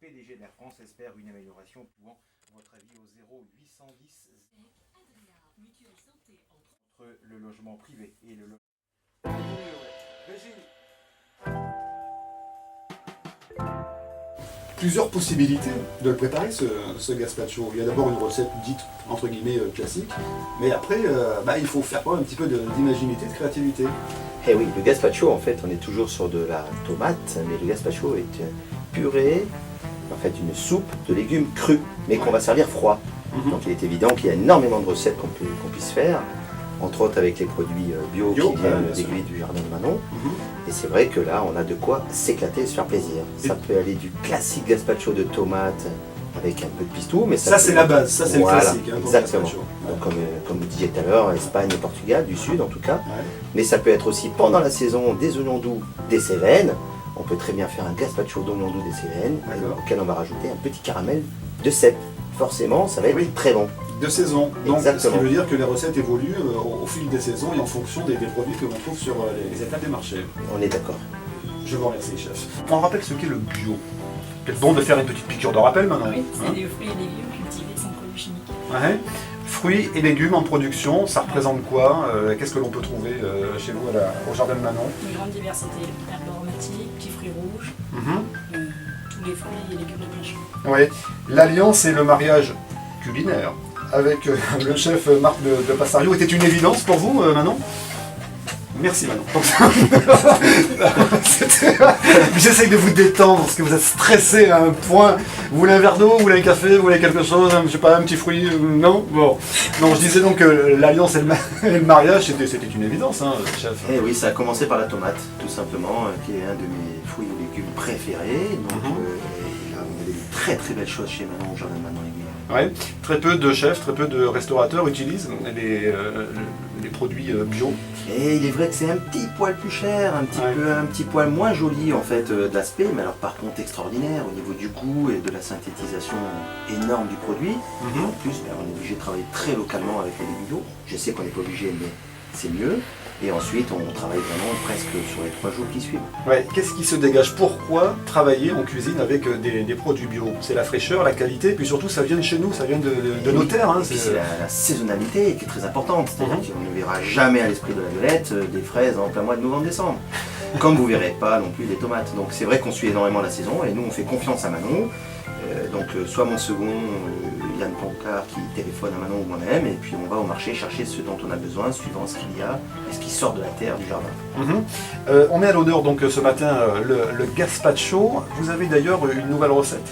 PDG d'Air France espère une amélioration pouvant, votre avis, au 0810 entre le logement privé et le logement... Plusieurs possibilités de le préparer, ce gazpacho. Il y a d'abord une recette dite, entre guillemets, classique, mais après, il faut faire preuve un petit peu d'imaginité, de créativité. Eh oui, le gazpacho, en fait, on est toujours sur de la tomate, mais le gazpacho est une purée, en fait une soupe de légumes crus, mais qu'on va servir froid. Donc il est évident qu'il y a énormément de recettes qu'on puisse faire, entre autres avec les produits bio qui viennent des grilles du jardin de Manon. Et c'est vrai que là, on a de quoi s'éclater et se faire plaisir. Ça peut aller du classique gazpacho de tomates avec un peu de pistou, mais ça c'est la base, ça c'est le classique. Exactement. Donc, comme vous disiez tout à l'heure, Espagne et Portugal, du sud en tout cas. Mais ça peut être aussi pendant la saison des oignons doux, des Cévennes. On peut très bien faire un gazpacho d'oignons doux des Cévennes, auquel on va rajouter un petit caramel de cèpe. Forcément, ça va être très bon. De saison, donc Exactement. Ce qui veut dire que les recettes évoluent au fil des saisons et en fonction des produits que l'on trouve sur les étals des marchés. On est d'accord. Je vous remercie, chef. On rappelle ce qu'est le bio. Peut-être bon de faire une petite piqûre de rappel maintenant. Oui, c'est des fruits et légumes cultivés sans produits chimiques. Ouais. Fruits et légumes en production, ça représente quoi? Qu'est-ce que l'on peut trouver chez vous au jardin de Manon? Une grande diversité, herbes aromatiques, petits fruits rouges, tous les fruits et légumes de plein champ. Oui. L'alliance et le mariage culinaire avec le chef Marc de Passario était une évidence pour vous, Manon? Merci Manon. J'essaye de vous détendre parce que vous êtes stressé à un point. Vous voulez un verre d'eau, vous voulez un café, vous voulez quelque chose, je sais pas, un petit fruit, non? Bon. Non, je disais donc que l'alliance et le mariage, c'était une évidence, hein, chef. Eh oui, ça a commencé par la tomate, tout simplement, qui est un de mes fruits et légumes préférés. Donc là, on a des très très belles choses chez Manon, au jardin de Manon l'Aiguille. Ouais. Très peu de chefs, très peu de restaurateurs utilisent les produits bio. Et il est vrai que c'est un petit poil plus cher, un petit poil moins joli en fait de l'aspect, mais alors par contre extraordinaire au niveau du goût et de la synthétisation énorme du produit. Et en plus, on est obligé de travailler très localement avec les légumes bio. Je sais qu'on n'est pas obligé, mais c'est mieux. Et ensuite, on travaille vraiment presque sur les 3 jours qui suivent. Ouais. Qu'est-ce qui se dégage? Pourquoi travailler en cuisine avec des produits bio? C'est la fraîcheur, la qualité, et puis surtout ça vient de chez nous, ça vient de nos terres. Hein, c'est la saisonnalité qui est très importante. C'est-à-dire qu'on ne verra jamais à l'esprit de la violette des fraises en plein mois de novembre-décembre. Comme vous ne verrez pas non plus des tomates. Donc c'est vrai qu'on suit énormément la saison et nous on fait confiance à Manon. Donc soit mon second, Yann Poncard, qui téléphone à Manon ou moi-même, et puis on va au marché chercher ce dont on a besoin, suivant ce qu'il y a et ce qui sort de la terre du jardin. On met à l'honneur donc ce matin le gazpacho. Vous avez d'ailleurs une nouvelle recette.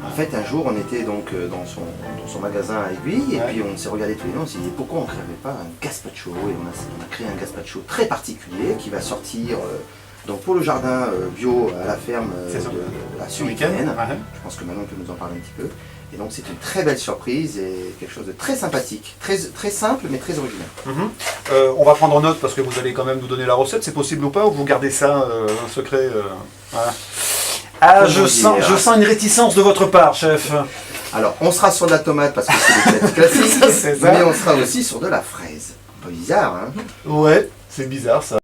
En fait, un jour, on était donc dans son magasin à Aiguille, et puis on s'est regardé tous les deux, on s'est dit pourquoi on ne créerait pas un gazpacho, et on a créé un gazpacho très particulier qui va sortir donc pour le jardin bio à la ferme ce week-end. Je pense que Manon peut nous en parler un petit peu. Et donc c'est une très belle surprise et quelque chose de très sympathique, très simple mais très original. On va prendre note parce que vous allez quand même nous donner la recette, c'est possible ou pas, ou vous gardez ça un secret voilà. Ah, je sens une réticence de votre part, chef. Alors, on sera sur de la tomate parce que c'est des classiques, mais on sera aussi sur de la fraise. Un peu bizarre, hein? Ouais, c'est bizarre ça.